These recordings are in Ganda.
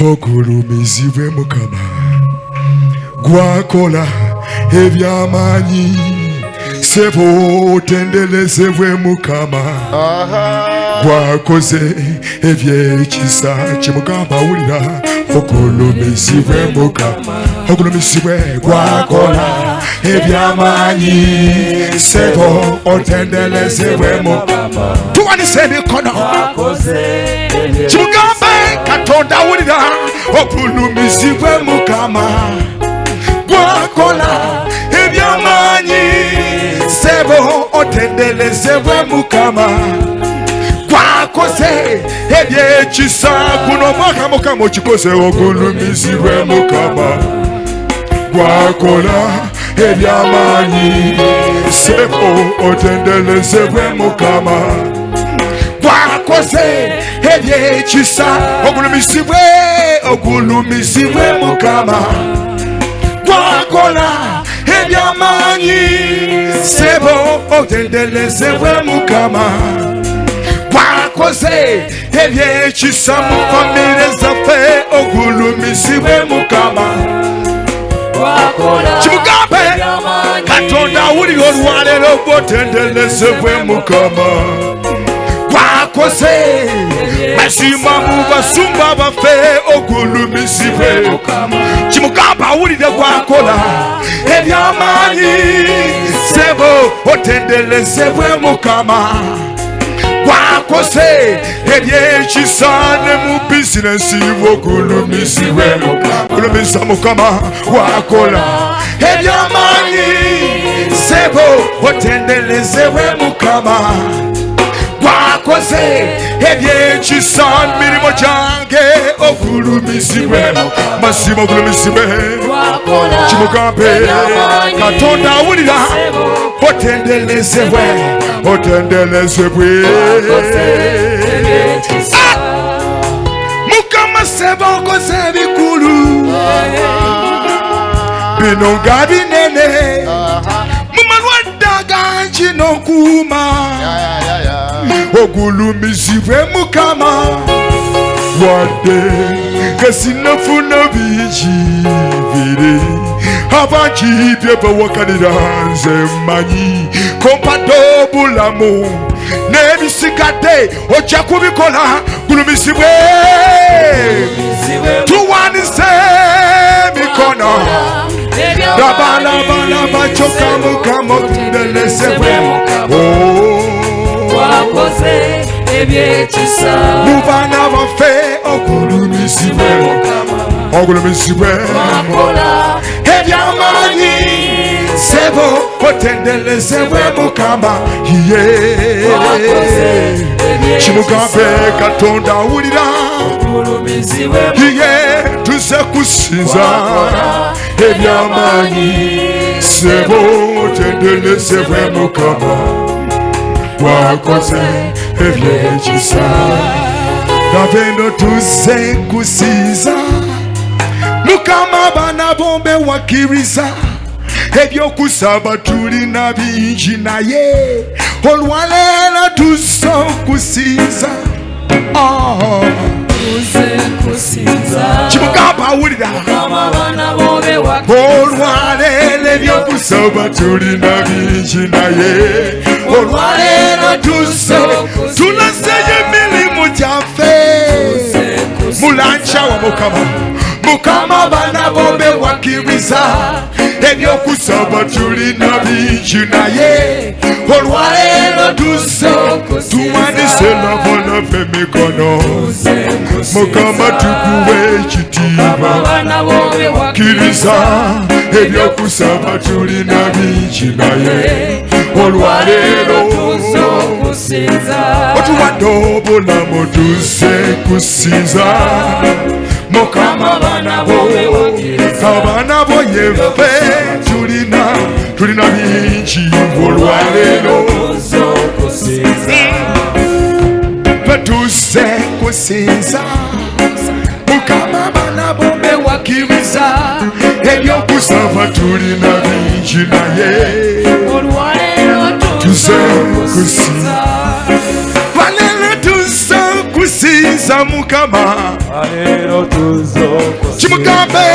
ogulumizibwe Mukama gwakola ebyamanyi sebo otendelezebwe Mukama gwakoze ebyekisa kimugamba wulira ogulumizibwe Mukama ogulumizibwe gwakola ebyamanyi sebo otendelezebwe Mukama tuwanise emikono kimugamba Katonda wulira ogulumizibwe Mukama gwakola ebyamanyi sebo otendelezebwe Mukama gwakoze ebyekisa guno mwaka Mukama okikoze ogulumizibwe Mukama gwakola ebyamanyi sebo otendelezebwe Mukama gwakoze ebyekisa ogulumizibwe Mukama gwakola ebyamanyi sebo otendelezebwe Mukama gwakoze ebyekisa mu famire zaffe ogulumizibwe Mukama kimugambe Katonda wulira olwaleero gwotendelezebwe Mukama gwakoze mazima mu basumba baffe ogulumizibwe kimugamba wulire gwakola ebyamanyi sebo otendelezebwe Mukama gwakoze ebyekisa ne mu bizinesi ogulumizibwe Mukama Mukama gwakola ebyamanyi sebo otendelezebwe Mukama gwakoze ebyekisa mirimo gyange ogulumizibwe mazima ogulumizibwe kimugambe Katonda wulira otendelezebwe Mukama sebo okoze ebikulu bino nga binene mu malwadde agangi n'okuuma ogulumizibwe Mukama wadde nga sinafuna bingi biri abangi bye bawakanira nze mmanyi kompadde obulamu n'ebisigadde ojja kubikola gulumizibwe tuwanise emikono labalaba kyokka Mukama otendelezebwe wakoze ebyekisa mu baana baffe ogulumizibwe wakola ebyamanyi sebo otendelezebwe Mukama kimugambe Katonda wulira tuze kusinza ebyamanyi sebo otendelezebwe Mukama wakoze ebyekisa gavendo tuze kusinza Mukama abaana bombe wakiriza ebyokusaba tulina bingi naye olwaleero tuze okusinza kimugamba awulira olwaleero ebyokusaba tulina bingi naye olwaleero tuze tulaseyo emirimu gyaffe mulanca wa Mukama abaana bombe wakiriza ebyokusaba tulina bingi naye olwaleero tuze tuwanise labolaffe emikono Mukama tukuwe ekitiibwa kiriza ebyokusaba tulina bingi naye olwaleero otuwadde obulamu tuze kusinza Mukama abaana bo yeffe tulina bingi olwaleero tuze kusinza Mukama abaana bombe wakiriza ebyokusaba tulina bingi naye tuze kusinza kusinza Mukama kimugambe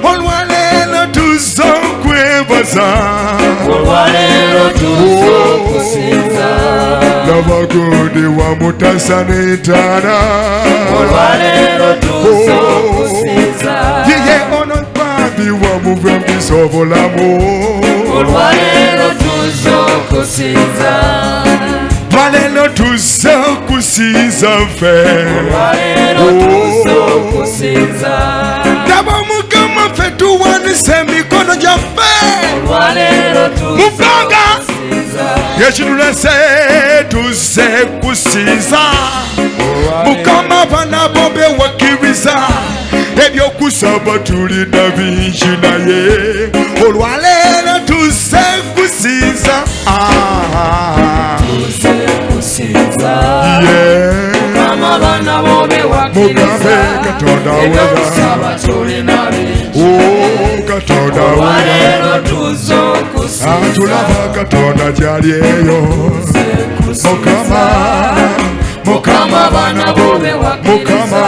olwaleero tuzza okwebaza Nabagode wa mutasa n'etaana Yiye ono babi wa muvembisa obulamu Olwaleero tuzza okusinza ffe Taba Mukama ffe tuwanise emikono gyaffe Muganga yekitulese tuzze kusinza Mukama bana bo bewakkiriza ebyokusaba tulina bingi naye olwaleero tuzze kusinza Mugambe Katonda wera Katonda wera tulaba Katonda gyali eyo Mukama bana bo Mukama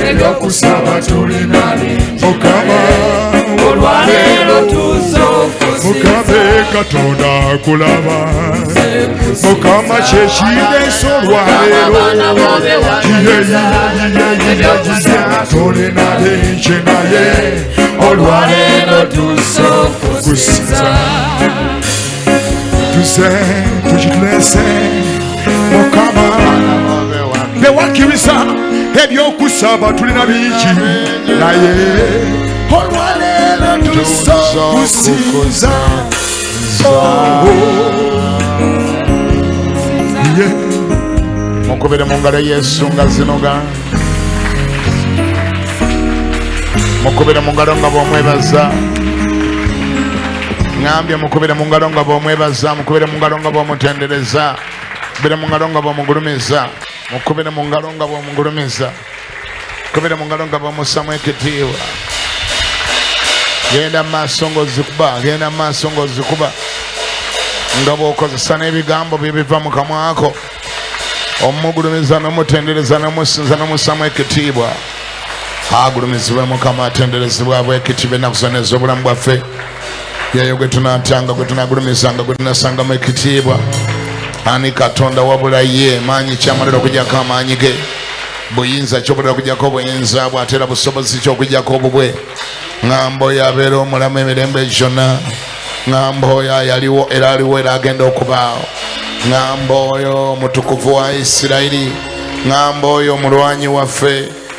ebyokusaba tulina bingi olwaleero Mugambe Katonda kulaba Mukama kyekiresa olwaleero tulina bingi naye olwaleero kusinza tuze tukitulese Mukama bewakkiriza ebyokusaba tulina bingi naye olwaleero kusinza mukubire mu ngalo Yesu nga zinoga mukubire mu ngalo nga bw'omwebaza ngambye mukubire mu ngalo nga bw'omwebaza mukubire mu ngalo nga bw'omutendereza mukubire mu ngalo nga bw'omugulumiza mukubire mu ngalo nga bw'omugulumiza mukubire mu ngalo nga bw'omussamu ekitiibwa genda mu maaso ng'ozikuba nga bw'okozesa n'ebigambo bibiva mu kamwa ko omugulumiza n'omutendereza n'omusinza n'omussamu ekitiibwa agulumizibwe Mukama atenderezebwa bw'ekitiibwa ennaku zonna ez'obulamu bwaffe yeyo gwe tunaatanga gwe tunagulumizanga gwe tunasangamu ekitiibwa ani Katonda wabula ye maanyi kyamalira okuggyako amaanyi ge buyinza kyobulira okuggyako obuyinza bwe ate era busobozi ky'okuggyako obubwe ŋŋamba oyo abeera omulamu emirembe gyonna ŋŋamba oyo ayaliwo era aliwo era agenda okubaawo ŋŋamba oyo omutukuvu wa Isirayiri ŋŋamba oyo omulwanyi waffe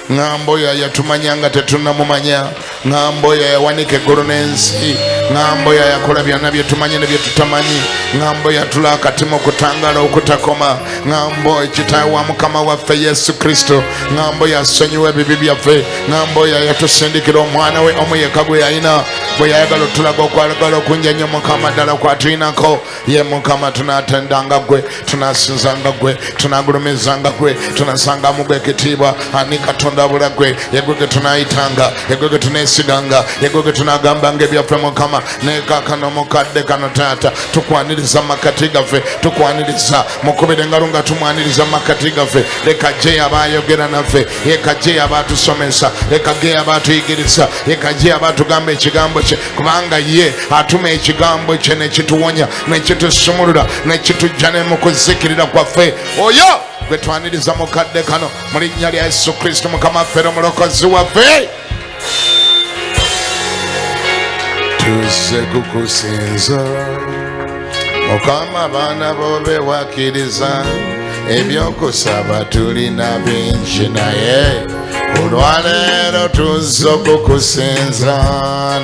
ŋŋamba oyo yatumanya nga tetunnamumanya ŋŋamba oyo yawanika eggulu n'ensi ŋŋamba oyo yakola byonna bye tumanyi ne bye tutamanyi ŋŋamba oyo yatula akatima okutangaala okutakoma ŋŋamba oyo kitaawe wa Mukama waffe Yesu Kristo ŋŋamba oyo asonyiwa ebibi byaffe ŋŋamba oyo yatusindikira omwana we omu yekka gwe yalina bwe yayagala otulaga okwagala okunja nnyo Mukama ddala kwatuyinako ye Mukama tunaatendanga gwe tunasinzanga gwe tunagulumizanga gwe tunasangamu gwe ekitiibwa ani Katonda abula gwe yegwe ge tunaayitanga yegwe ge tuneesiganga yegwe ge tunagambanga ebyaffe Mukama naye kaakano mukadde kano taata tukwaniriza makati gaffe tukwaniriza mukubire engalo nga tumwaniriza makati gaffe leka gye abaayogera naffe leka gye abatusomesa leka gye abatuyigiriza leka gye abatugamba ekigambo kye kubanga ye atuma ekigambo kye ne kituwonya ne kitusumulula ne kitujja ne mu kuzikirira kwaffe oyo gwe twaniriza mukadde kano mu linnya lya Yesu Kristo Mukama waffe omulokozi waffe tuzze kukusinza Mukama abaana bo bewakkiriza ebyokusaba tulina bingi naye olwaleero tuzze okukusinza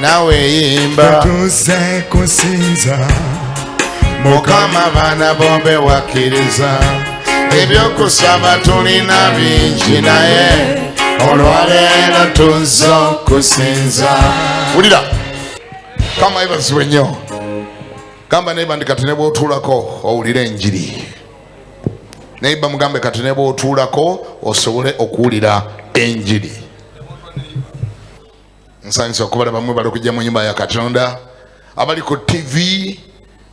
nawe yimba tuzze kusinza Mukama abaana bo bewakkiriza ebyokusaba tulina bingi naye olwaleero tuzze okukusinza wulira kama ebazibwe nnyo gamba neiba ndi kati ne bw'otuulako owulire enjiri neiba mugambe kati ne bw'otuulako osobole okuwulira enjiri nsanyusa okubala bamwe bali okujja mu nnyumba ya Katonda abali ku TV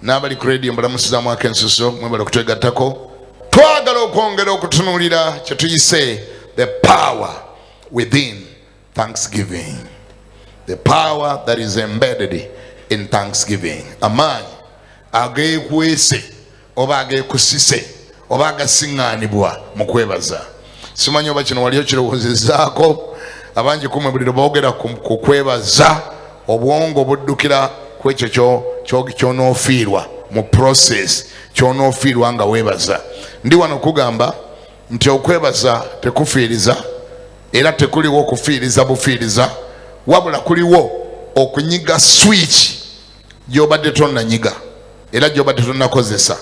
n'abali ku radio mbalamusizaamu akensuso mwe bali okutwegattako twagala okwongera okutunuulira kye tuyise the power within thanksgiving. The power that is embedded in thanksgiving. Amaanyi ageekwese oba ageekusise oba agasiŋŋaanibwa mu kwebaza. Simanyi oba kino wali okirowoozezaako. Abangi kumwe buli lwe boogera ku kwebaza obwongo buddukira ku ekyo ky'onoofiirwa mu process ky'onoofiirwa nga weebaza. Ndi wano kugamba nti okwebaza tekufiiriza era tekuliwo okufiiriza bufiiriza, wabula kuliwo okunyiga switch gy'obadde tonnanyiga era gy'obadde tonnakozesa.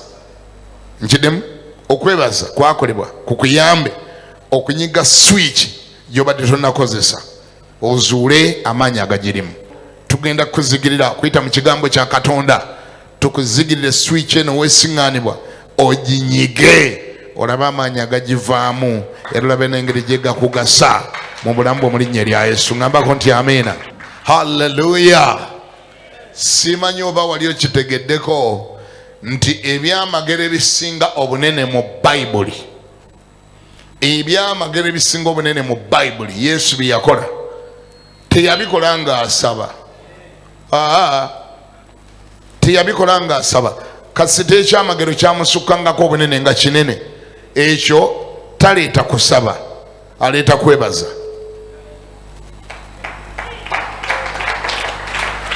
Nkiddemu okwebaza kwakolebwa kukuyambe okunyiga switch gy'obadde tonnakozesa ozuule amaanyi agagirimu. Tugenda kuzigirira kuyita mu kigambo kya Katonda, tukuzigirire switch eno weesiŋŋaanibwa oginyige olabe amaanyi agagivaamu era olabe n'engeri gye gakugasa mu bulamu bwo mu linnya lya Yesu. Ngambako nti amiina. Haleluya. Simanyi oba wali okitegeddeko nti ebyamagero ebisinga obunene mu Bayibuli, ebyamagero ebisinga obunene mu Bayibuli Yesu bye yakola teyabikola nga asaba. Teyabikola nga asaba. Kasita ekyamagero kyamusukkangako obunene nga kinene, ekyo taleeta kusaba, aleeta kwebaza.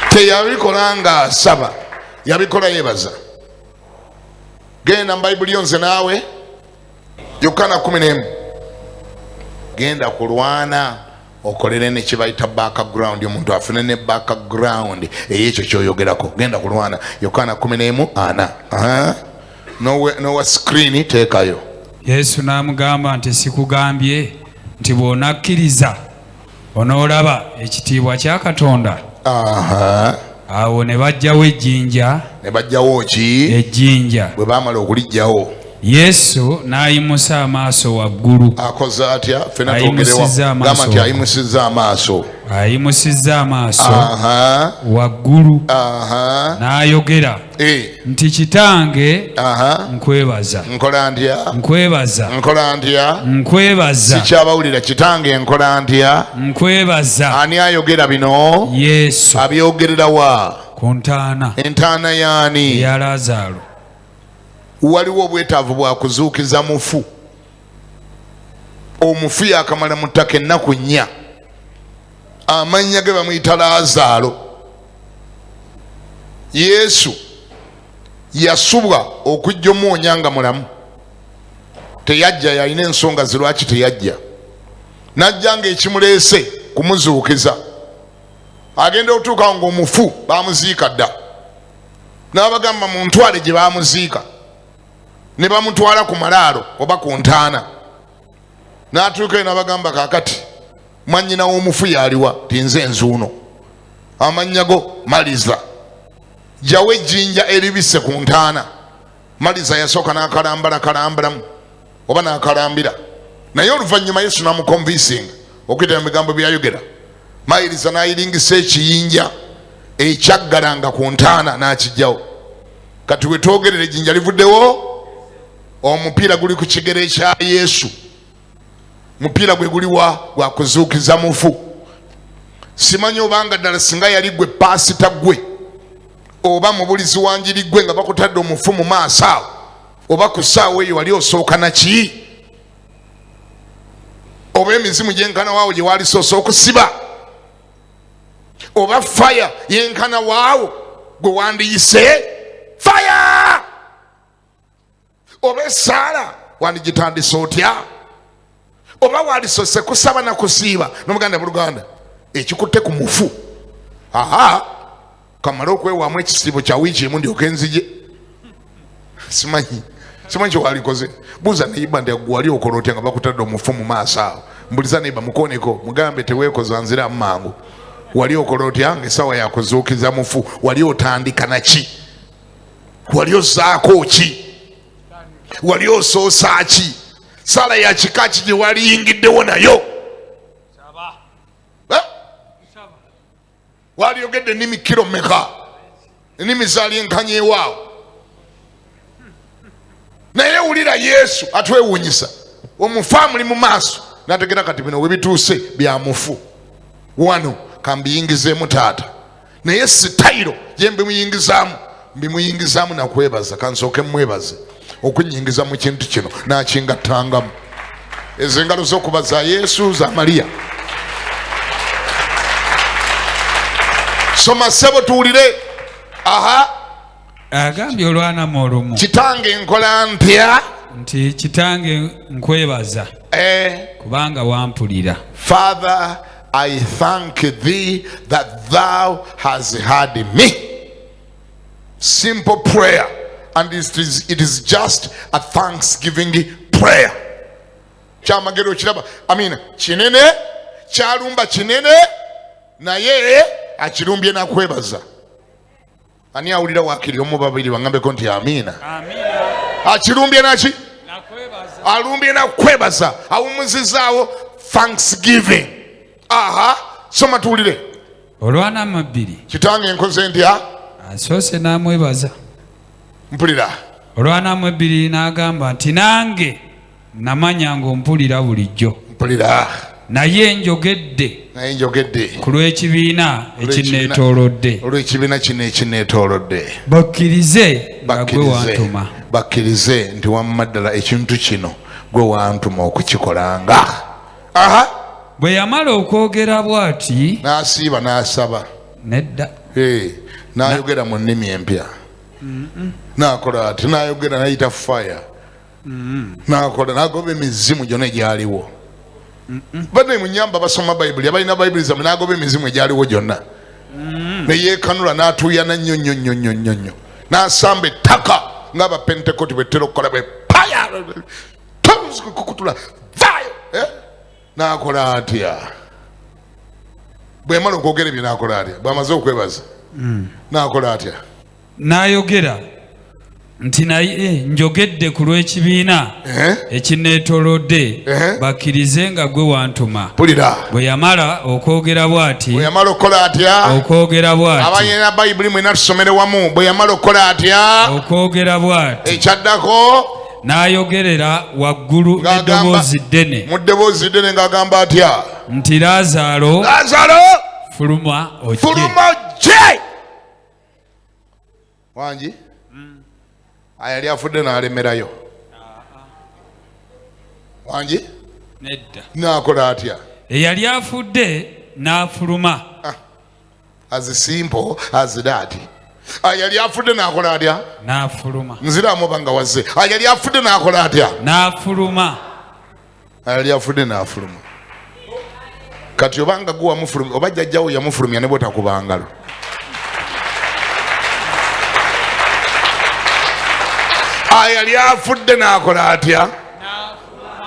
Teyabikola nga asaba, yabikola yebaza. Genda mu Bayibuli yonze naawe Yokaana 11. Genda kulwana okolere ne kibayita background, omuntu afune ne background eyekyo kyoyogerako. Genda kulwana Yokaana 11:4. Nowa screen teekayo. Yesu n'amugamba nti sikugambye nti bw'onakkiriza onoolaba ekitiibwa kya Katonda? Awo ne bajjawo ejjinja. Ne bajjawo ki? Ejjinja. Bwe baamala okulijjawo Yesu n'ayimusa amaaso waggulu. Akoze atya? Ffenna twogerewa gamba nti ayimusizza amaaso. Ayimusizza amaaso waggulu n'ayogera nti Kitange, nkwebaza. Nkola ntya? Nkwebaza. Nkola ntya? Nkwebaza. Sikyabawulira. Kitange nkola ntya? Nkwebaza. Ani ayogera bino? Yesu. Abyogerera wa? Ku ntaana. Entaana y'ani? Ya Laazaalo. Waliwo obwetaavu bwa kuzuukiza mufu. Omufu yakamala mu ttaka ennaku 4. Amannya ge bamuyita Laazaalo. Yesu yasubwa okujja omuwonya nga mulamu. Teyajja, yalina ensonga ze lwaki teyajja. Najja ng'ekimuleese kumuzuukiza. Agenda otuuka ng'omufu baamuziika dda. N'abagamba muntwale gye baamuziika. Ne bamutwala ku malaalo oba ku ntaana. N'atuuka eyo n'abagamba kaakati mwannyina w'omufu yaliwa? Tinze nzuuno. Amannya go Maliza. Jjawo ejjinja eribisse ku ntaana. Maliza yasooka n'akalambalamu oba n'akalambira. Naye oluvannyuma Yesu n'amukonvinsinga okuyita mu bigambo byayogera. Maliza n'ayiringisa ekiyinja ekyaggalanga ku ntaana n'akijjawo. Kati we twogerera ejjinja livuddewo. Omupiira guli ku kigere kya Yesu. Mupiira gwe guliwa gwa kuzuukiza mufu. Simanyi obanga ddala singa yali gwe paasita gwe oba mubulizi wa njiri gwe nga bakutadde omufu mu maaso awo, oba ku ssaawa eyo wali osooka naki? Oba emizimu gyenkana waawo gye wali soosa okusiba? Oba faya yenkana waawo gwe wandiyise? Faya! Oba essaala wandigitandise otya? Oba walisose kusaba na kusiiba n'omuganda mu Luganda ekikutte ku mufu. Kamala okwewaamu ekisiibo kya wiiki emu ndyoke nzije. Simanyi kyewalikoze. Buuza neiba nti wali okola otya nga bakutadde omufu mu maaso awo. Mbuliza neiba mukoneko mugambe teweekoza nziramu mangu. Wali okola otya ng'essaawa yakuzuukiza mufu? Wali otandika naki? Wali ozzaako ki? Wali osoosa ki? Sala ya kika ki gye waliyingiddewo nayo? Waliyogedde ennimi kiro mmeka? Ennimi zaalyenkanye ewaawo. Naye wulira Yesu atwewuunyisa. Omufu amuli mu maaso nategera kati bino webituuse bya mufu wano kambiyingizeemu taata naye sitayiro ye mbimuyingizaamu nakwebaza kansooke mwebaze okunyingiza mu kintu kino nakingattangamu ezo engalo z'okubaza Yesu za Mariya. Soma ssebo tuwulire. Agambye olwanamu olumu kitange nkola ntya nti kitange nkwebaza kubanga wampulira. Father, I thank thee that thou hast heard me. Simple prayer, and it is just a thanksgiving prayer. Kyamagero kiraba, kinene kyalumba kinene naye akirumbye nakwebaza. Ani awulira wakiri omu babiri bangambeko nti amina. Akirumbye naki alumbye nakwebaza awumuzizaawo thanksgiving. Soma tuwulire. Olwanamu bbiri kitange nkoze ntya asoose n'amwebaza. Mpulira. Olwanamu ebbiri n'agamba nti nange namanya ng'ompulira bulijjo. Mpulira. Naye njogedde ku lw'ekibiina ekinneetoolodde. Olw'ekibiina kino ekinneetoolodde. Bakkirize nga gwe wantuma. Bakkirize nti wamma ddala ekintu kino gwe wantuma okukikolanga. Bwe yamala okwogera bw'ati n'asiiba n'asaba. Nedda. N'ayogera mu nnimi empya. N'akola ati n'ayogera n'ayita fire. N'akola n'agoba emizimu gyonna egyaliwo. Bane munyamba basoma Bayibuli abalina Bayibuli zammwe n'agoba emizimu egyaliwo gyonna. Ne yeekanula n'atuuya na nnyo n'asamba ettaka ng'abapentekoti bwe ttera okukola bwe paya kukutula vayo. N'akola atya bwe mala okwogera ebyo n'akola atya bw'amaze okwebaza n'akola atya n'ayogera nti naye njogedde ku lw'ekibiina ekinneetoolodde bakkirize nga gwe wantuma. Bwe yamala okwogera bw'ati bwe yamala okukola atya okwogera bw'ati abalina Bayibuli mwena tusomere wamu. Bwe yamala okukola atya okwogera bw'ati ekyaddako n'ayogerera waggulu n'eddoboozi ddene mu ddoboozi ddene ng'agamba atya nti Laazaalo fuluma ojje. Wangi ayali afudde n'alemerayo. Wangi nedda n'akola atya eyali afudde n'afuluma. as simple as that. Ayali afudde n'akola atya n'afuluma. Nziramu banga wazze. Ayali afudde n'akola atya n'afuluma. Ayali afudde n'afuluma. Kati obanga gwe wamufulumya oba jjajjawo yamufulumya ne bw'otakuba ngalo. Ayali afudde n'akola atya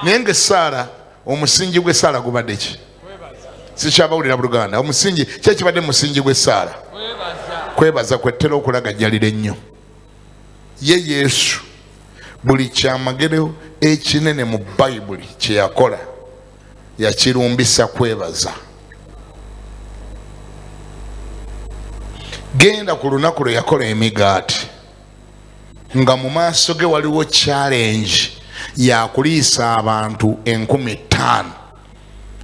naye ng'essaala omusingi gw'essaala gubadde ki? Sikyabawulira Buluganda. Omusingi kyekibadde musingi gw'essaala kwebaza kwettera okulagajjalira ennyo. Ye Yesu buli kyamagero ekinene mu Bayibuli kye yakola yakirumbisa kwebaza. Genda ku lunaku lwe yakola emigaati nga mu maaso ge waliwo challenge ya kuliisa abantu 5,000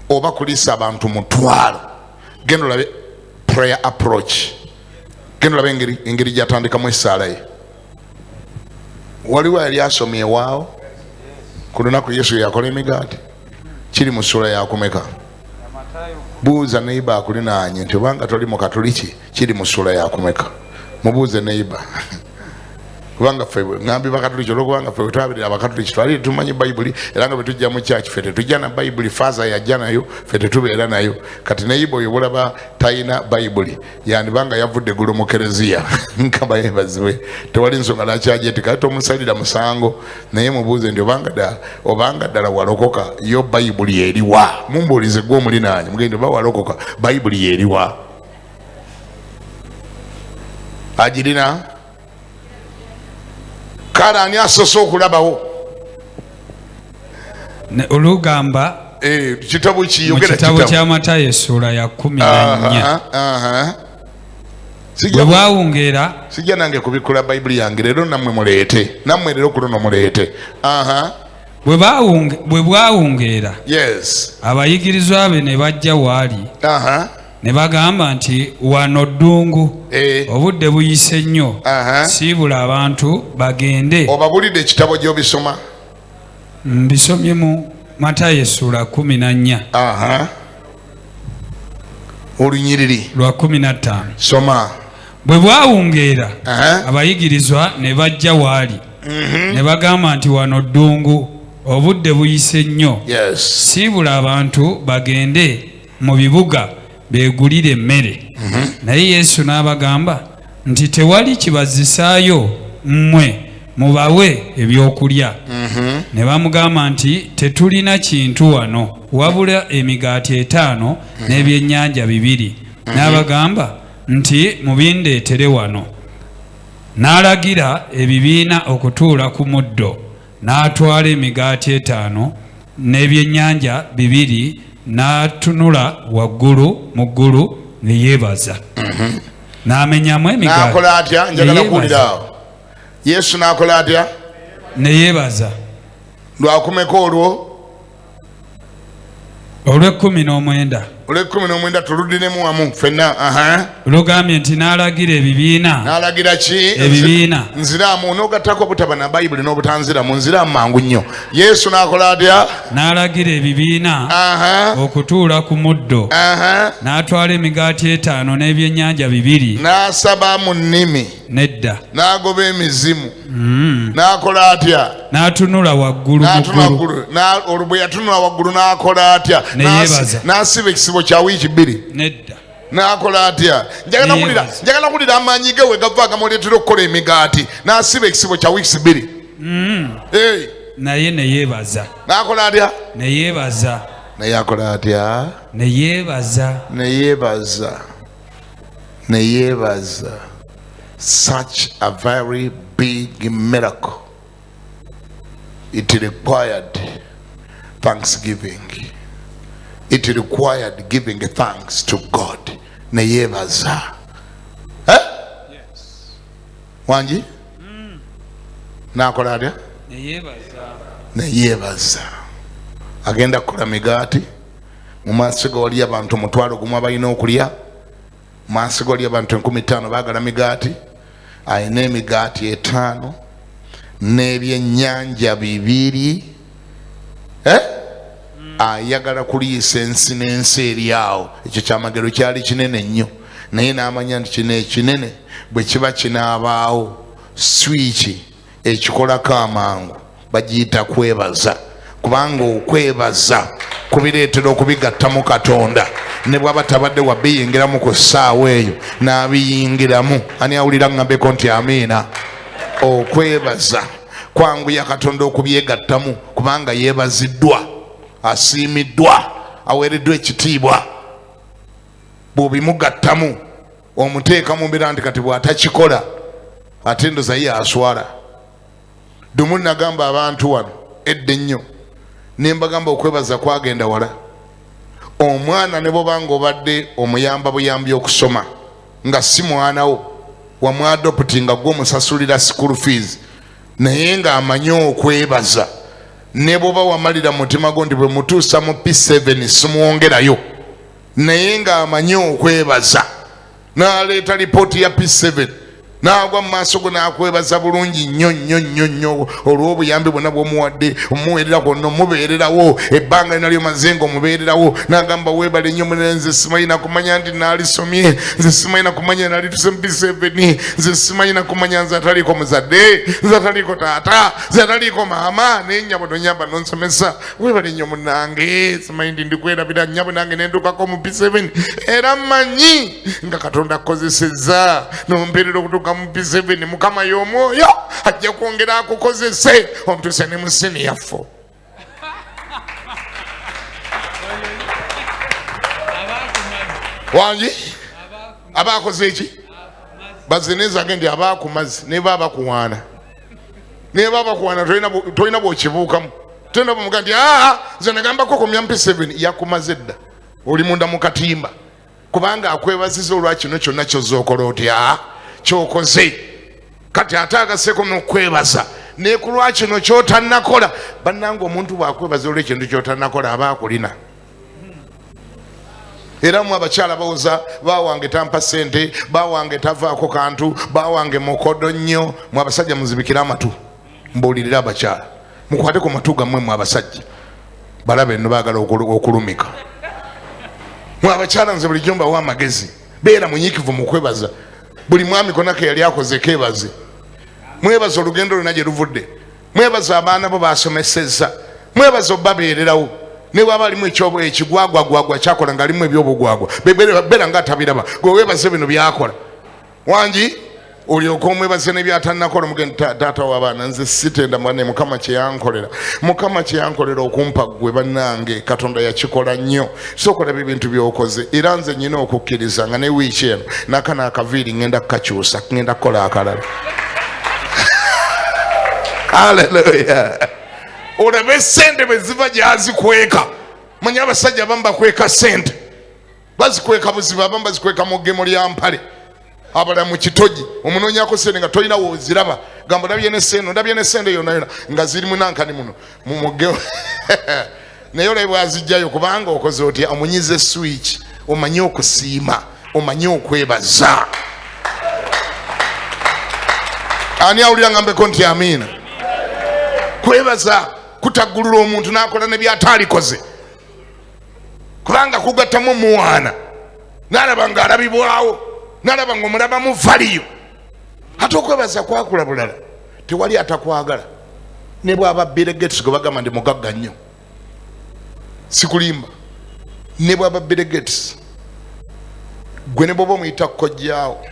oba kuliisa abantu 1,000. Genda olabe prayer approach. Genda olabe engeri gyatandikamu essaala ye. Waliwo yali asomye waawo ku lunaku Yesu yakola emigaati. Kiri mu ssula yakumeka? Buuza neiba akulinaanye nti obanga toli mu Katoliki kiri mu ssula yakumeka? Mubuuze neiba. Kubanga ffe ngambi bakatoliki olwokubanga ffe twabirira abakatoliki twali tumanyi Bayibuli era nga bwe tujja mu kyaki ffe tetujja na Bayibuli. Faaza yajja nayo ffe tetubeera nayo. Kati neiba oyo bulaba talina Bayibuli yandibanga yavudde gulu mu kereziya nkaba yebaziwe. Tewali nsonga lwaki ajeetika tomusalira musango naye mubuuze nti obanga ddala walokoka yo Bayibuli eriwa? Mumbuulize gwe omulinaanye mugende oba walokoka Bayibuli eriwa? Agirina? Kale ani asoose okulabawo? Olugamba kitabo kiyogera kitabo kya Matayo essula ya 14. Bwe bwawungeera sijja nange kubikula Bayibuli yange leero nammwe muleete. Nammwe leero ku luno muleete. bwe bwawungeera Yes. abayigirizwa be ne bajja waali ne bagamba nti wano ddungu obudde buyise nnyo siibula abantu bagende. Obabulidde ekitabo gy'obisoma? Mbisomye mu Matayo essula 14 olunyiriri lwa 15. soma. Bwe bwawungeera abayigirizwa ne bajja waali ne bagamba nti wano ddungu obudde buyise nnyo siibula abantu bagende mu bibuga beegulire emmere. Naye Yesu n'abagamba nti tewali kibazisaayo mmwe mubawe ebyokulya. Ne bamugamba nti tetulina kintu wano wabula emigaati 5 n'ebyennyanja 2. N'abagamba nti mubindeetere wano. N'alagira ebibiina okutuula ku muddo, n'atwala emigaati 5 n'ebyennyanja 2 n'atunula waggulu mu ggulu ne yeebaza. N'amenyamu emigaati. N'akola atya? Njagala kuwulira awo. Yesu n'akola atya? Ne yeebaza. Lwakumeko olwo? Olw'e-19. Olw'e-19 tuluddiremu wamu ffenna. Lugambye nti n'alagira ebibiina. N'alagira ki? Ebibiina. Nziraamu n'ogattako obutaba na Bayibuli n'obutanziramu nziraamu mangu nnyo. Yesu n'akola atya? N'alagira ebibiina okutuula ku muddo. N'atwala emigaati 5 n'ebyennyanja 2. N'asaba mu nnimi. Nedda. N'agoba emizimu. N'akola atya? N'atunula waggulu mu ggulu. Olwo bwe yatunula waggulu n'akola atya? Ne yeebaza. N'asiba ekisibo kya wiiki 2. Nedda. N'akola atya? Njagala kuwulira amaanyi ge we gava agamuleetera okukola emigaati. N'asiba ekisibo kya wiiki 2. Naye ne yeebaza. N'akola atya? Ne yeebaza. Naye akola atya? Ne yeebaza. Ne yeebaza. Ne yeebaza. Such a very big miracle. It required thanksgiving. It required giving thanks to God. Ne yeebaza. Yes. Wanji? N'akola atya? Ne yeebaza. Ne yeebaza. Agenda kukola migaati. Mu maaso ge waliyo abantu 1,000 abalina okulya. Mu maaso ge waliyo abantu 50,000 baagala migaati. Alina emigaati 5 n'ebyennyanja 2. Ayagala kuliisa ensi n'ensi eri awo. Ekyo kyamagero kyali kinene nnyo, naye n'amanya nti kino ekinene bwe kiba kinaabaawo swiki ekikolako amangu bagiyita kwebaza. Kubanga okwebaza kubireetera okubigattamu Katonda. Ne bw'aba tabadde wabiyingiramu ku ssaawa eyo n'abiyingiramu. Ani awulira ngambeko nti amiina? Okwebaza kwanguya Katonda okubyegattamu kubanga yeebaziddwa, asiimiddwa, aweereddwa ekitiibwa. Bw'obimugattamu omuteeka mu mbeera nti kati bw'atakikola ate ndoza ye aswala. Dumu nagamba abantu wano edda ennyo ne mbagamba okwebaza kwagenda wala. Omwana ne bw'obanga obadde omuyamba buyambi okusoma nga si mwanawo wamwadoputinga gwe omusasulira school fees, naye ng'amanyi okwebaza. Ne bw'oba wamalira mutima gwo nti bwe mutuusa mu P7 simwongerayo, naye ng'amanyi okwebaza. N'aleeta lipooti ya P7 n'agwa mu maaso go n'akwebaza bulungi nnyo nnyo nnyo nnyo olw'obuyambi bwonna bw'omuwadde. Omuweerera kwonna omubeererawo, ebbanga linalyo maze ng'omubeererawo. N'agamba weebale nnyo munene, nze simanyi na kumanya nti naalisomye, nze simanyi na kumanya nalituse mu P7, nze simanyi na kumanya nze ataliiko muzadde, nze ataliiko taata, nze ataliiko maama, naye nnyabo nonyamba nonsomesa. Weebale nnyo munnange, simanyi ndi ndikwerabira nnyabo nange nendukako mu P7, era mmanyi nga Katonda akozesezza n'ompeerera okutuuka mu P7. Mukama y'omwoyo ajja kwongera akukozese omutuse ne mu senior 4. Wangi abakoze eki bazineza gendi abakumazi ne baba kuwana, ne baba kuwana toyina bw'okibuukamu. Tenda bumuga nti nze nagambako ku P7 yakumaze dda, oli munda mu katimba, kubanga akwebaziza olwa kino kyonna ky'ozookola otya kyokoze. Kati ate agaseeko n'okwebaza ne ku lwakino kyotannakola bannange omuntu bwakwebaza olw'ekintu kyotannakola aba akulina. Era mu abakyala bawuza bawange tampa ssente, bawange tavaako kantu, bawange mukodo nnyo. Mu abasajja muzibikira amatu mbuulirira abakyala, mukwate ku matu gammwe mu abasajja balabe nno baagala okulumika. Mu abakyala nze bulijjo mbawa amagezi, beera munyiikivu mu kwebaza. Buli mwami konna ke yali akoze keebaze. Mwebaze olugendo lwonna gye luvudde, mwebaze abaana bo basomesezza, mwebaze obbabeererawo. Ne bwaba alimu ekigwagwagwagwa kyakola ng'alimu ebyobugwagwa beera ng'atabiraba, gwe weebaze bino byakola. Wangi olyoka omwebaze n'ebyatannakola. Mugenda taata w'abaana, nze sitenda mwane Mukama kye yankolera. Mukama kye yankolera okumpa ggwe bannange, Katonda yakikola nnyo. Sooka olaba ebintu by'okoze. Era nze nnyina okukkiriza nga ne wiiki eno n'akana akaviiri ngenda kukakyusa, ngenda kukola akalala. Haleluya. Olabe sente bwe ziva gyazikweka. Manyi abasajja abamu bakweka sente, bazikweka buzibu, abamu bazikweka mu ggemo lya mpale, abala mu kitogi. Omunoonyako sente nga tolina wooziraba, gamba ndabye ne sente yonna nga ziri munankani muno mu muggemo. Naye olabe bwazijjayo kubanga okoze otya, omunyize switch, omanye okusiima, omanye okwebaza. Ani awulira ngambeko nti amiina? Kwebaza kutaggulula omuntu n'akola ne by'ataalikoze, kubanga kugattamu muwaana n'alaba ng'alabibwawo, n'alaba ng'omulabamu valiyo. Ate okwebaza kwakula bulala, tewali atakwagala. Ne bw'aba Bill Gates gwe bagamba ndi mugagga nnyo, sikulimba. Ne bw'aba Bill Gates gwe ne bw'oba omuyita kkojjaawo,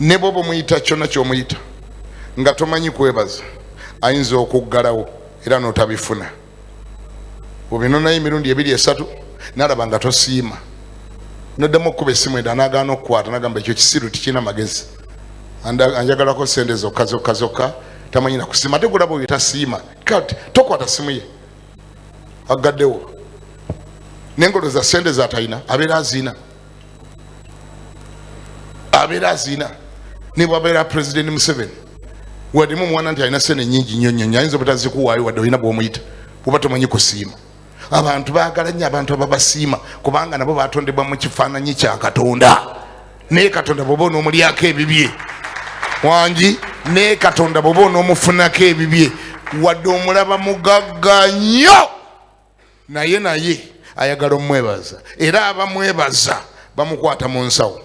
ne bw'oba omuyita kyonna ky'omuyita nga tomanyi kwebaza, ayinza okuggalawo era n'otabifuna. Bw'obino naye emirundi 2-3 n'alaba nga tosiima, n'oddamu okkuba essimu enda n'agaana okukwata n'agamba ekyo kisiru tikirina magezi, anjagalako sente zokka, tamanyi na kusiima. Ate gulaba oyo tasiima, kati tokwata simu ye, agaddewo. N'engalo za sente z'atalina abeera azina. Ne bw'abeera President Museveni wadimu mwana nti alina sente nnyingi nnyo, ayinza obutazikuwaayo wadde olina bw'omuyita kuba tomanyi kusiima. Abantu baagala nnyo abantu ababasiima kubanga nabo batondebwa mu kifaananyi kya Katonda. Naye Katonda bw'oba onoomulyako ebibye, wangi, naye Katonda bw'oba onoomufunako ebibye, wadde omulaba mugagga nnyo, naye ayagala omwebaza. Era abamwebaza bamukwata mu nsawo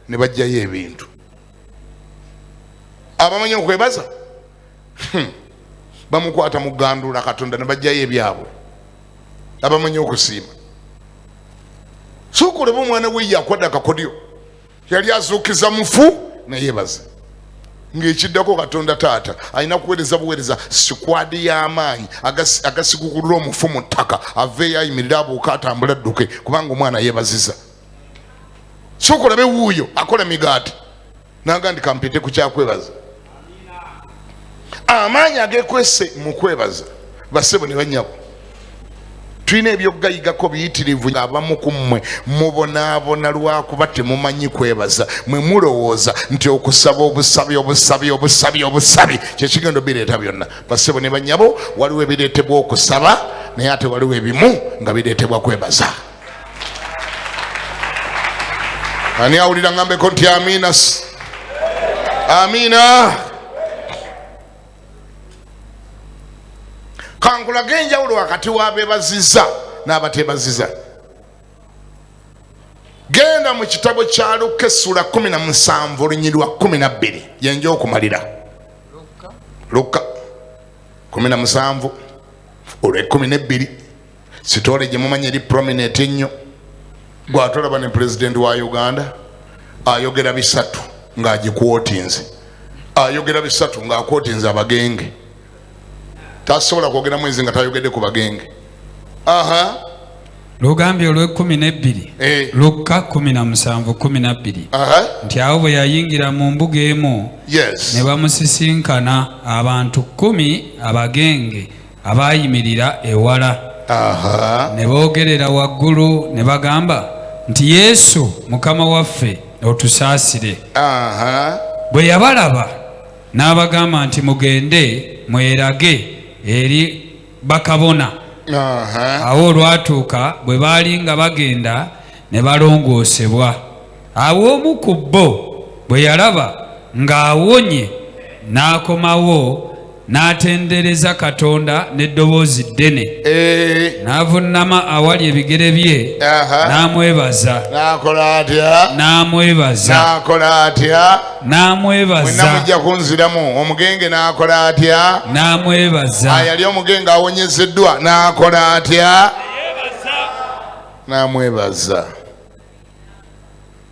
ne bajjayo ebintu. Abamanyi okwebaza bamukwata mu gandula Katonda ne bajjayo ebyabwe. Abamanyi okusiima, sooka olaba omwana we yakwadde akakodyo, yali azuukiza mufu nayebaza. Ng'ekiddako Katonda taata alina kuweereza buweereza sikwadi y'amaanyi agasigukulula omufu mu ttaka, aveeyo ayimirira abuuka atambula adduke kubanga omwana yeebaziza. Sooka olabe wuuyo akola migaati n'agamba nti kampite ku kyakwebaza. Amaanyi agekwese mu kwebaza bassebo ne bannyabo. Tulina ebyokugayigako biyitirivu. Abamu ku mmwe mubonaabona lwakuba temumanyi kwebaza, mwe mulowooza nti okusaba obusabi kyekigendo bireeta byonna. Bassebo ne bannyabo, waliwo ebireetebwa okusaba naye ate waliwo ebimu nga bireetebwa kwebaza. Ani awulira ngambeko nti amiina? Amiina. Kankulaga enjawulo wakati w'abeebaziza n'abateebaziza. Genda mu kitabo kya Luka essula 17 olunyiri lwa 12 yenja okumalira. Luka 17 olwa 12 sitole gye mumanyi eri prominent ennyo. Gwatolaba ne President wa Uganda ayogera bisatu ng'agikwotinze, ayogera bisatu ng'akwotinze abagenge. Tasobola kwogera mwezi nga tayogedde ku bagenge. Lugambye olw'12 Luka 17:12 nti awo bwe yayingira mu mbuga emu ne bamusisinkana abantu 10 abagenge abayimirira ewala. Ne boogerera waggulu ne bagamba nti Yesu Mukama waffe otusaasire. Bwe yabalaba n'abagamba nti mugende mwerage eri bakabona. Awo olwatuuka bwe baali nga bagenda ne balongoosebwa. Awo omu ku bo bwe yalaba ng'awonye n'akomawo n'atendereza Katonda n'eddoboozi ddene, n'avunnama awali ebigere bye n'amwebaza. N'akola atya? N'amwebaza. N'akola atya? N'amwebaza. Mwenna mujja kunziramu. Omugenge n'akola atya? N'amwebaza. Yali omugenge awonyezeddwa n'akola atya? N'amwebaza.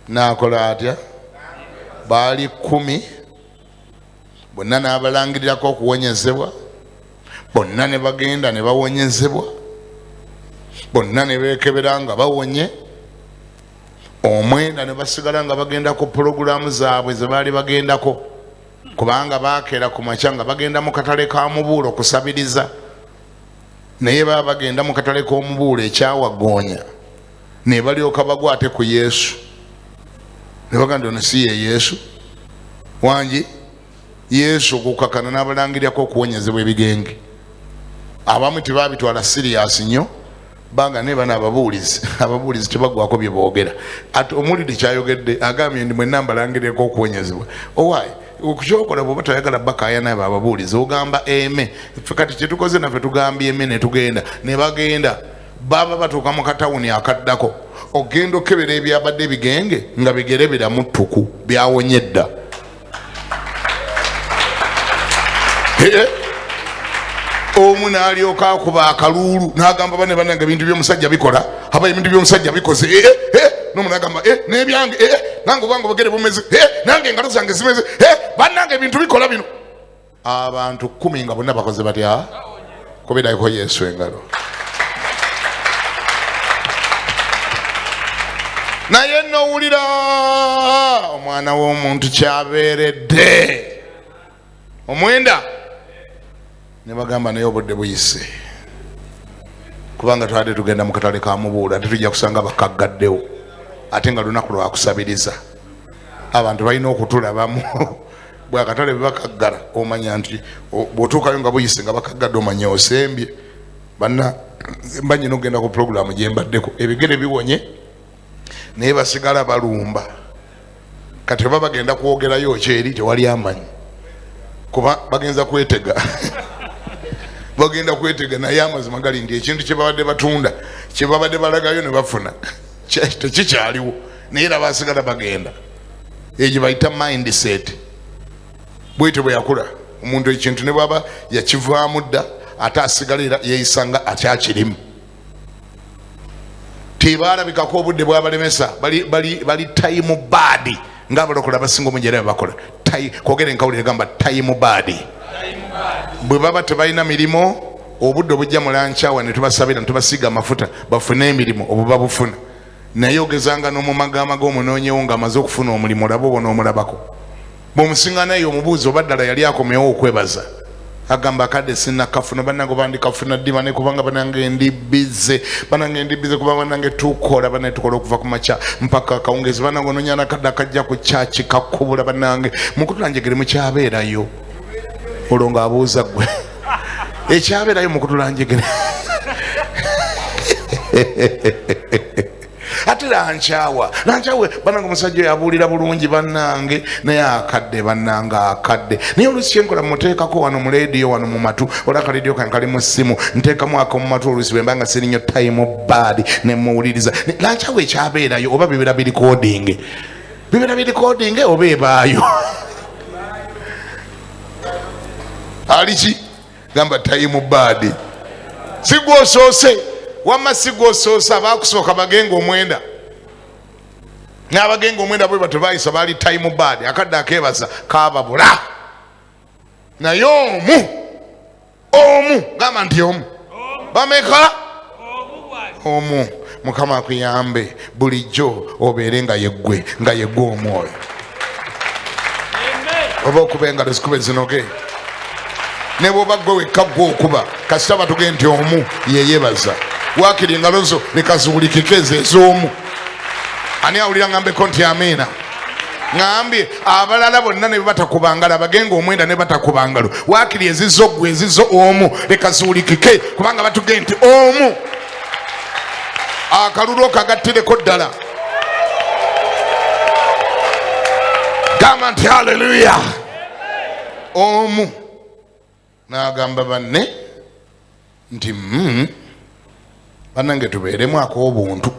N'akola atya? Baali 10 bonna n'abalangirirako okuwonyezebwa, bonna ne bagenda ne bawonyezebwa, bonna ne beekebera nga bawonye, omwenda ne basigala nga bagenda ku pulogulaamu zaabwe ze baali bagendako, kubanga baakera ku makya nga bagenda mu katale ka Mubuulo okusabiriza, naye baba bagenda mu katale k'Omubuulo ekyawagoonya, ne balyoka bagwate ku Yesu ne bagamba ono si ye Yesu wangi. Yesu okukakana n'abalangirirako okuwonyezebwa ebigenge. Abamu tebabitwala sirias nnyo, banga ne bana ababuulizi tebagwako bye boogera. Ati omuwulidde kyayogedde agambye ndi mwenna mbalangirirako okuwonyezebwa. Owaayi okukyokola bw'oba toyagala bakaya naye ababuulizi ogamba eme. Ffe kati kye tukoze naffe tugambye eme ne tugenda ne bagenda. Baba batuuka mu katawuni akaddako, ogenda okebera ebyabadde ebigenge nga bigere biramu ttuku byawonye dda. Omu n'alyoka akuba akaluulu n'agamba bane bannange ebintu by'omusajja bikola, aba ebintu by'omusajja bikoze. N'omu n'agamba n'ebyange nange obwange obugere bumeze, nange engalo zange zimeze, bannange ebintu bikola bino. Abantu 10 nga bonna bakoze batya? Kubirako Yesu engalo. Naye n'owulira omwana w'omuntu kyabeeredde omwenda ne bagamba naye obudde buyise, kubanga twade tugenda mu katale ka Mubuulo ate tujja kusanga bakaggaddewo ate nga lunaku lwakusabiriza. Abantu balina okutulabamu bwakatale bebakaggala omanya nti bw'otuukayo nga buyise nga bakaggadde omanya osembye. Banna mba nyina okugenda ku pulogulaamu gye mbaddeko, ebigere biwonye naye basigala balumba. Kati baba bagenda kwogerayo kyeri tewali amanyi, kuba bagenza kwetega bagenda kwetega naye amazima gali nti ekintu kye babadde batunda kye babadde balagayo ne bafuna tekikyaliwo, naye era basigala bagenda. Egyo bayita mindset. Bwete bwe yakula omuntu ekintu ne bwaba yakivaamu dda ate asigala era yeeyisanga akyakirimu. Tebalabikako obudde bwabalemesa, bali time bad ng'abalokola abasinga omunjera bakola. Kwogera enkawulire gamba time bad. Bwe baba tebalina mirimo, obudde obujja mu lankyawa ne tubasabira ne tubasiiga amafuta bafune emirimu obwo babufuna. Naye ogezanga n'omumagama g'omunoonyewo ng'amaze okufuna omulimu olaba obona omulabako. Bw'omusinga naye omubuuzi oba ddala yali akomewo okwebaza, agamba akadde sinnakafuna, bannange bandikafuna ddi bane kubanga bannange ndi bize kuba bannange tukola bannange tukola okuva ku makya mpaka akawungezi, bannange onoonya nakadde akajja ku kyaki kakubula bannange mukutulanjegere mukyabeerayo. Olwo ng'abuuza ggwe ekyabeerayo mukutulanjegere ate lankyawe bannange omusajja oyo abuulira bulungi bannange naye akadde bannange akadde. Naye oluusi kyenkola muteekako wano mu leediyo wano mu matu, olwa akaleediyo kange kali mu ssimu nteekamu ako mu matu oluusi bwe mbanga sirinnyo time bad ne muwuliriza. Lankyawe ekyabeerayo oba bibeera birikodinge oba ebaayo aliki gamba time bad sigwosoose wamma sigwosoose abakusooka bagenga omwenda n'abagenga omwenda bwe batu baayisa baali time bad akadde akeebaza kaababula. Naye omu gamba nti omu bameka omu Mukama akuyambe bulijjo obeere nga yeggwe omwoyo oba okuba engalo zikube zinoge ne bw'oba ggwe wekka ggwe okuba kasita batuge nti omu yeyebaza waakiri engalo zo leka ziwulikike ezo ez'omu. Ani awulira ngambeko nti amiina? ngambye abalala bonna ne batakubangala bagenga omwenda ne batakubangalo waakiri ezizo omu leka ziwulikike kubanga batugende nti omu akalulu okagattireko ddala gamba nti haleluya omu n'agamba banne nti bannange tubeeremu ak'obuntu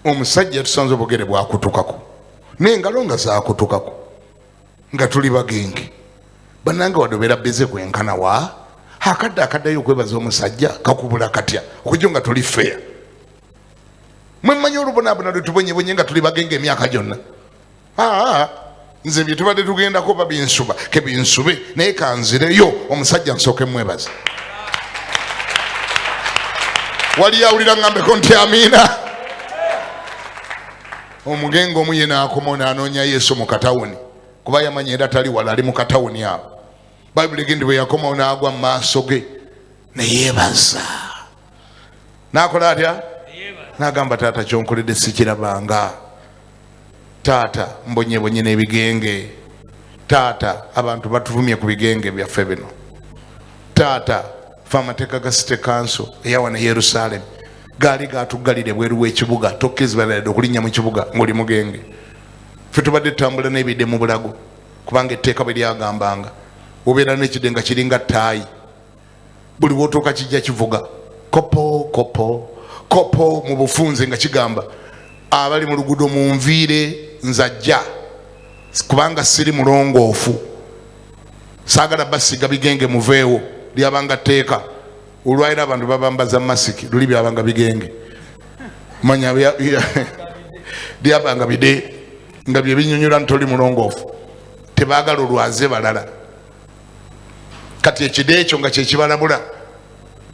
omusajja tusanze obugere bwakutukako n'engalo nga zakutukako nga tuli bagenge bannange wadobeera beze kwenkana wa akadde akaddayo okwebaza omusajja kakubula katya okujjo nga tuli feya mwemmanyi olubonaabona lwetubonyebonye nga tuli bagenge emyaka gyonna nze bye tubadde tugendako babinsuba kebinsube naye kanzireyo omusajja nsooke mwebaza wali awulira ngambeko nti amiina omugenge omu ye n'akoma n'anoonya yesu mu katawuni kuba yamanyi era tali wala ali mu katawuni awo bayibuli egende bwe yakomawo n'agwa mu maaso ge neyeebaza n'akola atya n'agamba taata kyonkoledde sikirabanga taata mbonyebonye n'ebigenge taata abantu batuvumye ku bigenge byaffe bino taata fe amateeka ga city council eyawana Yerusalemu gaali gatugalire bweru w'ekibuga tokkizibaladde okulinnya mu kibuga ng'oli mugenge ffe tubadde tutambula n'ebidde mu bulago kubanga etteeka bwe lyagambanga obeera n'ekidenga kiringa ttaayi buli wootuuka kijja kivuga kopo kopo kopo mu bufunze nga kigamba abali mu luguudo munviire nzajja kubanga siri mulongoofu saagala basiga bigenge muveewo lyabanga tteeka olwaira abantu babambaza masiki luli byabanga bigenge manya lyabanga bide nga bye binyonyola ntoli mulongoofu tebaagala olwaze balala kati ekide ekyo nga kyekibalabula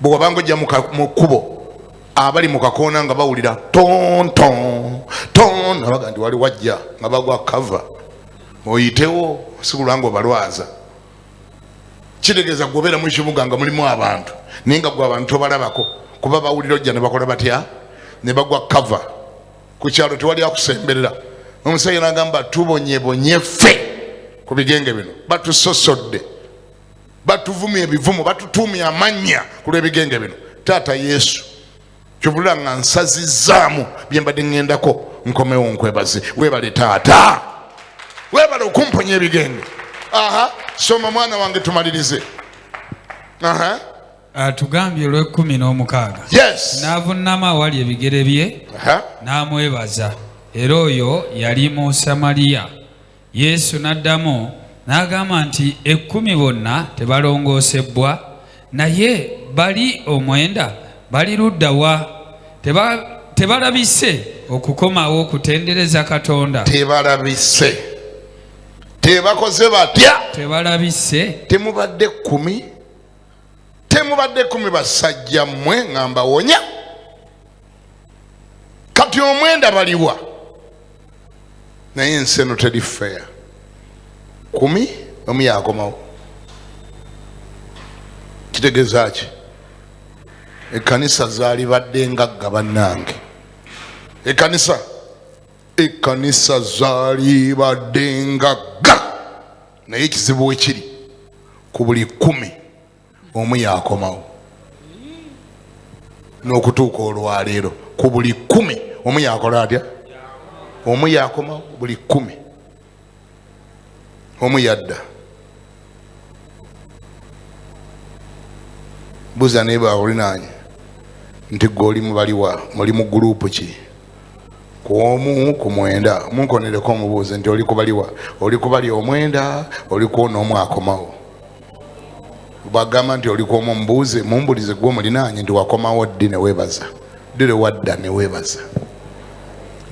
bwe wabanga ojja mu kkubo abali mu kakoona nga bawulira tonton ton abaga nti wali wajja nga bagwa kava oyitewo sikulwanga obalwaza kitegeeza gwobeera mu kibuga nga mulimu abantu naye nga gwe abantu tobalabako kuba bawulira ojja ne bakola batya ne bagwa kava ku kyalo tewali akusemberera omusajja n'agamba tubonyebonye ffe ku bigenge bino batusosodde batuvumya ebivumo batutuumya amannya ku lw'ebigenge bino taata yesu kyobulira nga nsazizaamu bye mbadde ŋŋendako nkomewo nkwebaze weebale taata weebale okumponya ebigenge soma mwana wange tumalirize atugambye olw'16 n'avunnama awali ebigere bye n'amwebaza era oyo yali mu Samaliya Yesu n'addamu n'agamba nti 10 bonna tebalongoosebwa naye bali 9 bali ludda wa tebalabise okukomawo okutendereza Katonda tebalabise tebakoze batya tebalabise temubadde 10 basajja mmwe ngamba wonya kati 9 baliwa naye ensi eno teri feya 10 omu yakomawo kitegeeza ki ekkanisa zaali badde ngagga bannange ekkanisa zaali badde ngagga naye ekizibu we kiri ku buli 10 omu yakomawo n'okutuuka olwaleero ku buli 10 omu yakola atya omu yakomawo buli 10 omu yadda buza naye bawulinaanye nti gwe oli mubaliwa muli mu gurupu ki ku 1 ku 9 munkonereko omubuuze nti oli kubaliwa oli kubali 9 oli kuona omu akomawo bagamba nti oli kuomu omubuuze mumbulize gwe omulinaanye nti wakomawo ddi neweebaza ddi wadda neweebaza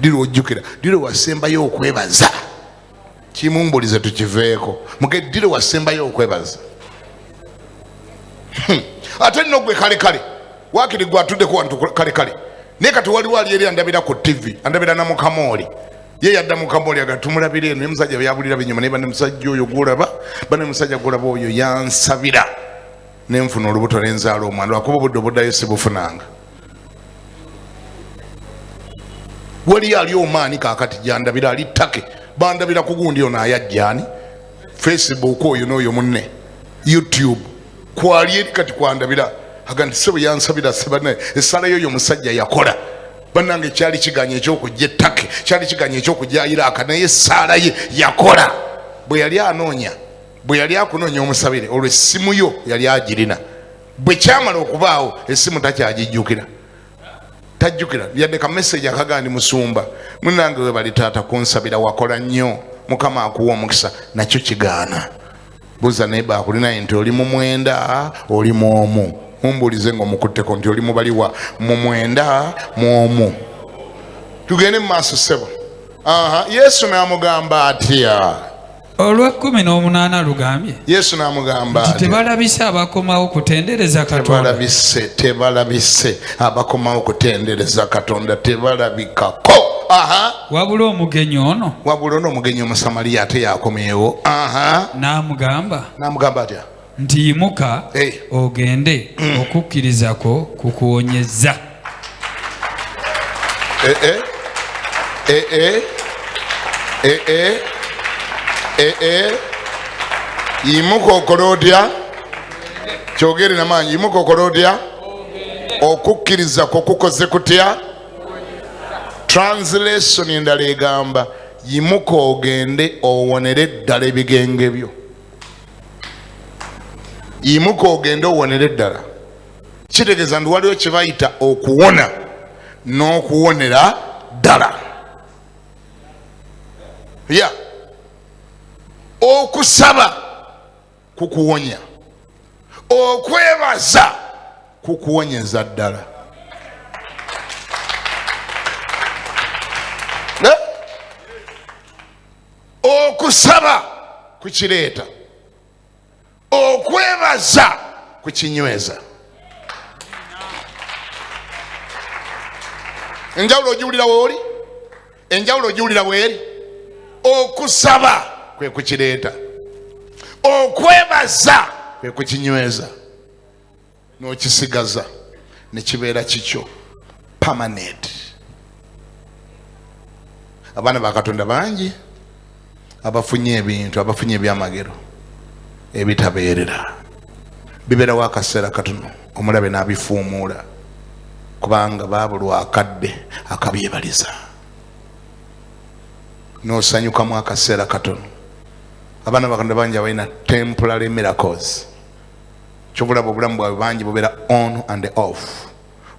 ddi ojjukira ddi wasembayo okwebaza kimumbulize tukiveeko muge ddi wasembayo okwebaza ate nno gwe kale wakiri gwe atuddeko wantu kale naye kati waliwo ali eri andabira ku TV andabira na mukamooli ye yadda mukamooli agatumulabira eno emusajja byabulira binyuma naye bane musajja oyo gulaba bane musajja gulaba oyo yansabira nenfuna olubuto nenzaala omwana lwakuba obudde obuddayo sibufunanga wali ali omaani kakati jandabira ali ttake bandabira ku gundi ono ayajjani Facebook oyo n'oyo munne YouTube kwali eri kati kwandabira agandi sebo yansabira sebane esala yoyo musajja yakola bannange kyali kiganye ekyokujja ettake kyali kiganye ekyokujja Iraq naye esala ye yakola bwe yali anoonya bwe yali akunoonya omusabire olwo essimu yo yali agirina bwe kyamala okubaawo essimu takyagijjukira tajjukira yadde ka message akagandi musumba munnange we bali taata kunsabira wakola nnyo mukama akuwa omukisa nakyo kigaana buuza naye baakulina nti oli mu mwenda oli mu omu mumbuulize ng'omukutteko nti oli mubaliwa mu mwenda mu omu tugende mu maaso ssebo Yesu n'amugamba atya olwa 18 lugambye Yesu n'amugamba atya tebalabise abakomawo kutendereza Katonda tebalabise abakomawo kutendereza Katonda tebalabikako wabula omugenyi ono wabula omugenyi Omusamaliya ate yakomyewo n'amugamba atya nti yimuka ogende okukkirizako kukuwonyezza yimuka okola otya kyogere namaanyi yimuka okola otya okukkiriza kukukoze kutya translation endala egamba yimuka ogende owonere eddala ebigenge byo yimuka ogende owonere eddala kitegeeza ndi waliwo kye bayita okuwona n'okuwonera ddala okusaba kukuwonya okwebaza kukuwonyeza ddala okusaba kukireeta okwebaza kukinyweza enjawulo ogiwulira weoli enjawulo ogiwulira weeri okusaba kwe kukireeta okwebaza kwe kukinyweza n'okisigaza ne kibeera kikyo permanent abaana ba Katonda bangi abafunye ebintu abafunye ebyamagero ebitabeerera bibeerawo akaseera katono omulabe n'abifuumuula kubanga baabulwa akadde akabyebaliza n'osanyukamu akaseera katono abaana bakanda bangi abalina temporary miracles kyobulaba obulamu bwabwe bangi bubeera on and off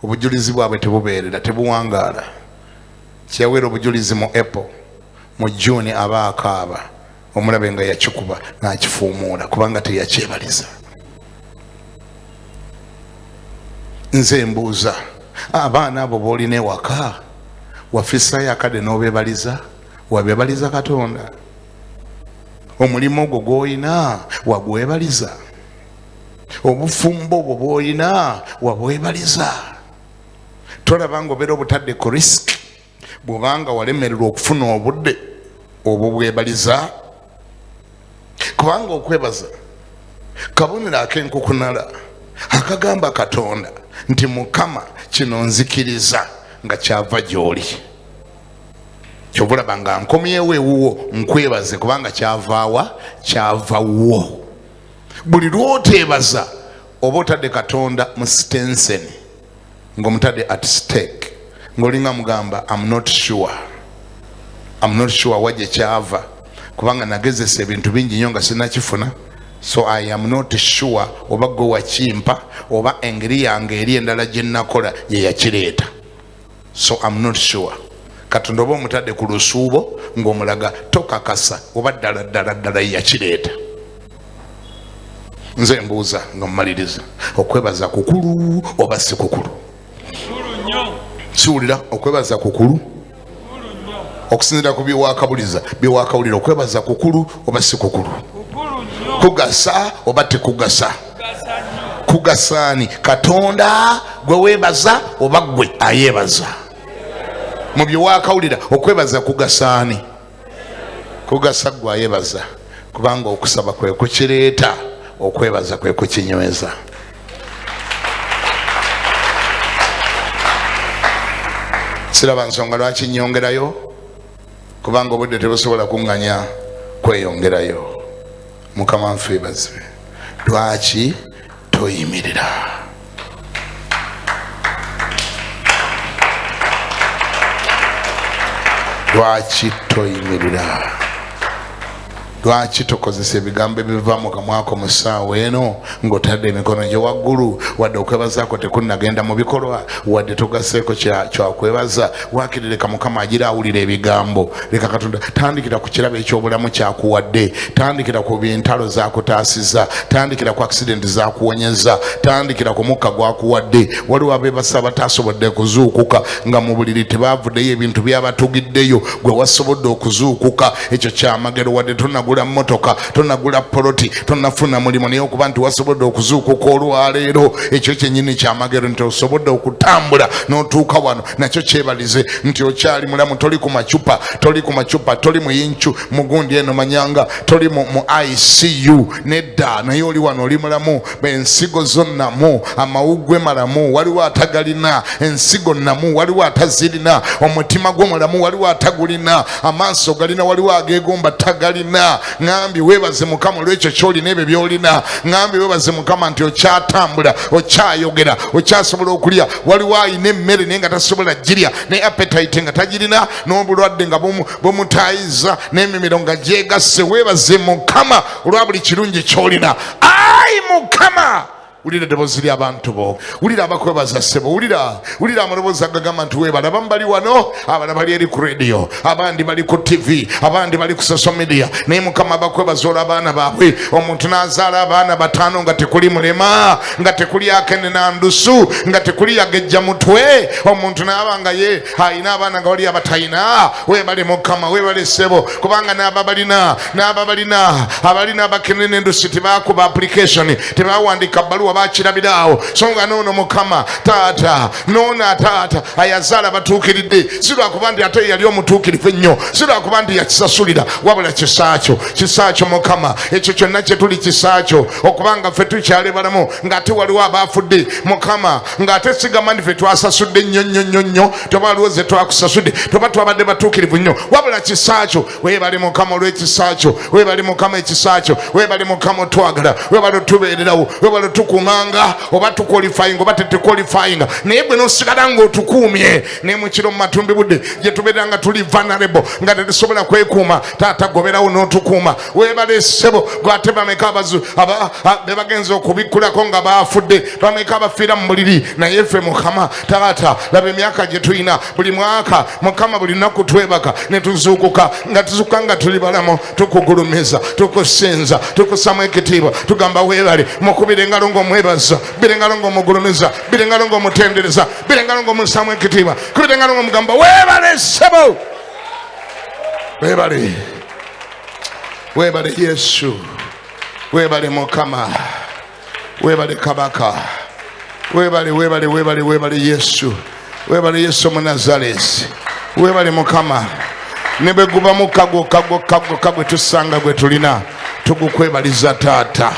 obujulizi bwabwe tebubeerera tebuwangaala kyeyaweera obujulizi mu April mu June aba akaaba omulabe nga yakikuba n'akifuumuula kubanga teyakyebaliza nze mbuuza abaana abo boolina ewaka wafissayo akadde n'obeebaliza wabeebaliza Katonda omulimu ogwo gw'olina wagwebaliza obufumbo obwo bw'olina wabwebaliza tolaba nga obeera obutadde ku risk bw'obanga walemererwa okufuna obudde obwo bwebaliza kubanga okwebaza kabonero ak'enkukunala akagamba Katonda nti Mukama kino nzikiriza nga kyava gy'oli kyobulaba nga nkomyewo ewuwo nkwebaze kubanga kyava wo buli lwoteebaza oba otadde Katonda mu stenseni ng'omutadde at stake ng'olinga mugamba I'm not sure wajje kyava kubanga nagezesa ebintu bingi nnyo nga sinakifuna so I am not sure oba gwe wakimpa oba engeri yange eri endala gye nakola ye yakireeta so I'm not sure Katonda oba omutadde ku lusuubo ng'omulaga tokakasa oba ddala yakireeta nze mbuuza nga mmaliriza okwebaza kukulu oba si kukulu siwulira okwebaza kukulu okusinzira ku byewakabuliza byewakawulira okwebaza kukulu oba si kukulu kugasa oba tekugasa kugasaani Katonda gwe weebaza oba gwe ayeebaza mu byewakawulira okwebaza kugasaani kugasa gwe ayeebaza kubanga okusaba kwe kukireeta okwebaza kwe kukinyweza siraba nsonga lwaki nnyongerayo kubanga obudde tebusobola kuŋŋanya kweyongerayo. Mukama nfeebaze. Lwaki toyimirira? Lwaki toyimirira? Lwaki tokozesa ebigambo ebiva mu kamwa ko mu ssaawa eno ng'otadde emikono gye waggulu, wadde okwebazaako tekunnagenda mu bikolwa, wadde togaseeko kyakwebaza? Wakirireka Mukama agira awulira ebigambo. Leka Katonda, tandikira ku kirabo eky'obulamu kyakuwadde, tandikira ku byentalo zakutaasiza, tandikira ku accident zakuwonyeza, tandikira ku mukka gwakuwadde. Waliwo abeebasa abatasobodde kuzuukuka nga mu buliri tebaavuddeyo, ebintu byabatugiddeyo, gwe wasobodde okuzuukuka. Ekyo kyamagero. Wadde tonagula mmotoka, tonagula poloti, tonafuna mulimu, naye okuba nti wasobodde okuzuukuka olwaleero, ekyo kyennyini kyamagero. Nti osobodde okutambula n'otuuka wano, nakyo kyebalize nti okyali mulamu. Toli ku macupa, toli mu yincu mugundi eno manyanga, toli mu ICU nedda, naye oli wano, oli mulamu. Ensigo zo namu, amawuggwe malamu, waliwo atagalina. Ensigo namu, waliwo atazirina. Omutima gwo mulamu, waliwo atagulina. Amaaso galina, waliwo ageegomba tagalina. Ngambi weebaze Mukama olw'ekyo ky'olina, ebyo by'olina. Ngambi weebaze Mukama nti okyatambula, okyayogera, okyasobola okulya. Waliwo ayina emmere naye nga tasobola girya, ne appetite nga tagirina, n'obulwadde nga bumutayiza, n'emimiro nga gyegasse. Weebaze Mukama olwa buli kirungi ky'olina. Ayi Mukama, wulira eddoboozi ly'abantu bo, wulira abakwebaza ssebo, wulira amaloboozi agagamba nti weebala. Abamu bali wano, abalala bali eri ku radio, abandi bali ku TV, abandi bali ku social media. Naye Mukama abakwebaza olw'abaana baabwe. Omuntu n'azaala abaana 5 nga tekuli mulema, nga tekuli akene na ndusu, nga tekuli yagejja mutwe. Omuntu n'aba nga ye ayina abaana nga wali abatayina. Weebale Mukama, weebale ssebo, kubanga n'abalina abakene n'endusu tebakuba application, tebawandiika bbaluwa, bakirabiraawo. So nga noono Mukama taata, noona taata ayazaala batuukiridde, si lwakuba nti ate yali omutuukirivu ennyo, si lwakuba nti yakisasulira, wabula kisaakyo Mukama. Ekyo kyonna kye tuli kisaakyo, okubanga ffe tukyali balamu, ng'ate waliwo abaafudde Mukama, ng'ate sigamba nti ffe twasasudde nnyo, toba waliwo ze twakusasudde, toba twabadde batuukirivu nnyo, wabula kisaakyo. Weebale Mukama olw'ekisaakyo, weebale Mukama ekisaakyo, weebale Mukama otwagala, weebale otubeererawo, weebale tukumanga, oba tukwalifying oba tetukwalifying, naye gwe n'osigala ng'otukuumye. Ne mu kiro mu matumbi budde gye tubeera nga tuli vulnerable, nga tetusobola kwekuuma, taata goberawo n'otukuuma. Weebale ssebo, gwate bameka be bagenza okubikkulako nga baafudde, bameka abafiira mu buliri. Naye ffe Mukama taata, laba emyaka gye tulina, buli mwaka Mukama, buli nnaku twebaka ne tuzuukuka, nga tuli balamu, tukugulumiza, tukusinza, tukusamu ekitiibwa, tugamba weebale. Mukubire engalo ng'omwebaza, bire engalo ng'omugulumiza, bire engalo ng'omutendereza, bire engalo ng'omusamu ekitiibwa, kubire engalo ng'omugamba weebale ssebo, weebale Yesu, weebale Mukama, weebale Kabaka, weebale Yesu, weebale Yesu Omunazalesi, weebale Mukama. Ne bwe guba mukka gwe tusanga gwe tulina, tugukwebaliza taata.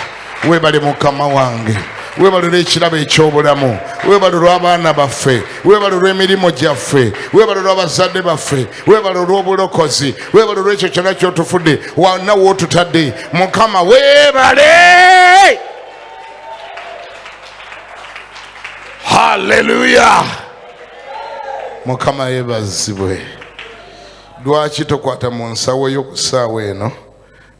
Weebale Mukama wange, weebale olw'ekirabo eky'obulamu, weebale olw'abaana baffe, weebale olw'emirimu gyaffe, weebale olw'abazadde baffe, weebale olw'obulokozi, weebale olw'ekyo kyonna ky'otufudde wonna w'otutadde. Mukama weebale. Haleluya. Mukama yeebazibwe. Lwaki tokwata mu nsawo yo ku ssaawa eno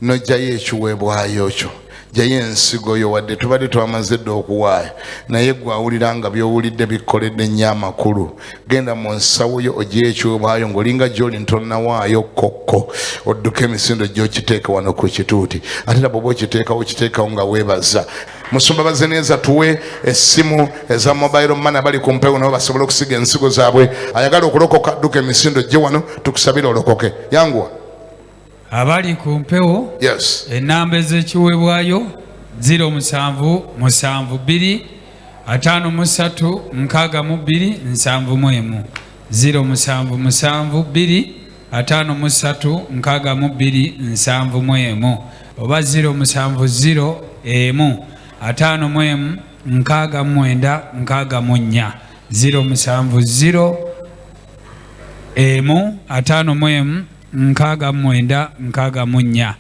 n'oggyayo ekiweebwayo kyo? Ggyayo ensigo yo, wadde tubadde twamaze dda okuwaayo, naye gwe awulira nga by'owulidde bikoledde nnyo amakulu. Genda mu nsawo yo oggyeyo ekiweebwayo, ng'olinga gy'oli ntonnawaayo kokko, odduke emisindo gy'okiteeka wano ku kituuti. Ate era bw'oba okiteekawo nga weebaza. Musumba Bazeneeza tuwe essimu eza mobile money bali ku mpewo nabo basobola okusiga ensigo zaabwe. Ayagala okulokoka dduka emisindo gye wano, tukusabire olokoke. Yanguwa. Abali ku mpewo, yes, ennamba ez'ekiweebwayo 0772 53 62 71, 0772 53 62 71, oba 070 51 59 64, 070 51 nkaaga mu mwenda nkaaga mu nnya